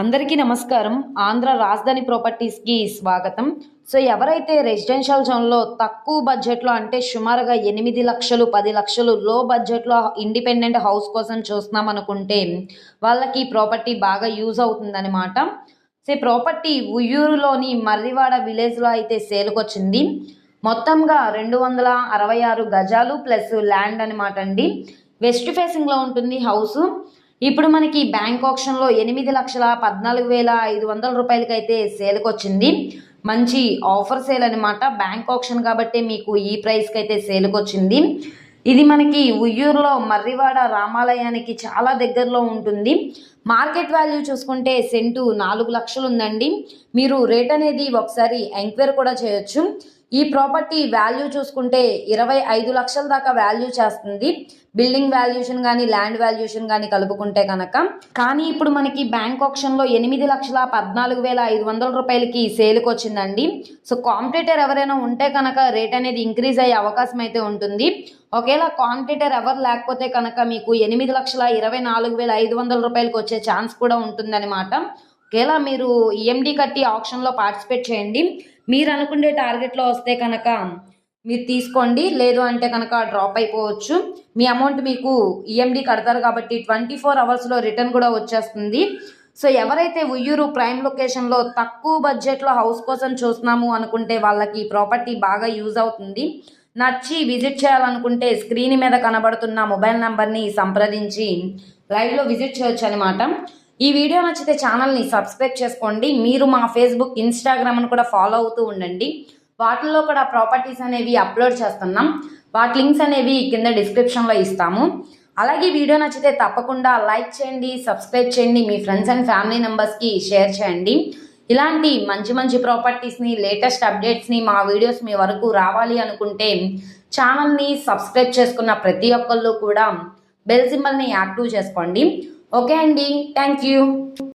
అందరికీ నమస్కారం. ఆంధ్ర రాజధాని ప్రాపర్టీస్కి స్వాగతం. సో ఎవరైతే రెసిడెన్షియల్ జోన్లో తక్కువ బడ్జెట్లో అంటే సుమారుగా 8 లక్షలు 10 లక్షలు లో బడ్జెట్లో ఇండిపెండెంట్ హౌస్ కోసం చూస్తున్నాం అనుకుంటే వాళ్ళకి ప్రాపర్టీ బాగా యూజ్ అవుతుందన్నమాట. సో ఈ ప్రాపర్టీ ఉయ్యూరులోని మర్రివాడ విలేజ్లో అయితే సేల్కి వచ్చింది. మొత్తంగా 266 గజాలు ప్లస్ ల్యాండ్ అనమాట అండి. వెస్ట్ ఫేసింగ్లో ఉంటుంది హౌస్. ఇప్పుడు మనకి బ్యాంక్ ఆప్షన్లో 8,14,500 రూపాయలకైతే సేల్కి వచ్చింది. మంచి ఆఫర్ సేల్ అనమాట. బ్యాంక్ ఆప్షన్ కాబట్టి మీకు ఈ ప్రైస్కి అయితే సేల్కి వచ్చింది. ఇది మనకి ఉయ్యూరులో మర్రివాడ రామాలయానికి చాలా దగ్గరలో ఉంటుంది. మార్కెట్ వాల్యూ చూసుకుంటే సెంటు 4 లక్షలు ఉందండి. మీరు రేట్ అనేది ఒకసారి ఎంక్వైరీ కూడా చేయొచ్చు. ఈ ప్రాపర్టీ వాల్యూ చూసుకుంటే 25 లక్షల దాకా వాల్యూ చేస్తుంది. బిల్డింగ్ వాల్యూషన్ కానీ ల్యాండ్ వాల్యూషన్ కానీ కలుపుకుంటే కనుక. కానీ ఇప్పుడు మనకి బ్యాంక్ ఆప్షన్లో 8,14,500 రూపాయలకి సేల్కి వచ్చిందండి. సో కాంపిటీటర్ ఎవరైనా ఉంటే కనుక రేట్ అనేది ఇంక్రీజ్ అయ్యే అవకాశం అయితే ఉంటుంది. ఒకవేళ కాంపిటీటర్ ఎవరు లేకపోతే కనుక మీకు 8,24,500 రూపాయలకి వచ్చే ఛాన్స్ కూడా ఉంటుందన్నమాట. ఒకవేళ మీరు ఈఎండి కట్టి ఆప్షన్లో పార్టిసిపేట్ చేయండి. మీరు అనుకునే టార్గెట్లో వస్తే కనుక మీరు తీసుకోండి, లేదు అంటే కనుక డ్రాప్ అయిపోవచ్చు. మీ అమౌంట్ మీకు ఈఎండి కడతారు కాబట్టి 24 అవర్స్లో రిటర్న్ కూడా వచ్చేస్తుంది. సో ఎవరైతే ఉయ్యూరు ప్రైమ్ లొకేషన్లో తక్కువ బడ్జెట్లో హౌస్ కోసం చూస్తున్నాము అనుకుంటే వాళ్ళకి ప్రాపర్టీ బాగా యూజ్ అవుతుంది. నచ్చి విజిట్ చేయాలనుకుంటే స్క్రీన్ మీద కనబడుతున్న మొబైల్ నెంబర్ని సంప్రదించి లైవ్లో విజిట్ చేయొచ్చు అనమాట. ఈ వీడియో నచ్చితే ఛానల్ని సబ్స్క్రైబ్ చేసుకోండి. మీరు మా ఫేస్బుక్ ఇన్స్టాగ్రామ్ను కూడా ఫాలో అవుతూ ఉండండి. వాటిల్లో కూడా ప్రాపర్టీస్ అనేవి అప్లోడ్ చేస్తున్నాం. వాటి లింక్స్ అనేవి కింద డిస్క్రిప్షన్లో ఇస్తాము. అలాగే వీడియో నచ్చితే తప్పకుండా లైక్ చేయండి, సబ్స్క్రైబ్ చేయండి, మీ ఫ్రెండ్స్ అండ్ ఫ్యామిలీ మెంబర్స్కి షేర్ చేయండి. ఇలాంటి మంచి మంచి ప్రాపర్టీస్ని లేటెస్ట్ అప్డేట్స్ని మా వీడియోస్ మీ వరకు రావాలి అనుకుంటే ఛానల్ని సబ్స్క్రైబ్ చేసుకున్న ప్రతి ఒక్కళ్ళు కూడా బెల్ సింబల్ని యాక్టివ్ చేసుకోండి. ఓకే అండి, థ్యాంక్ యూ.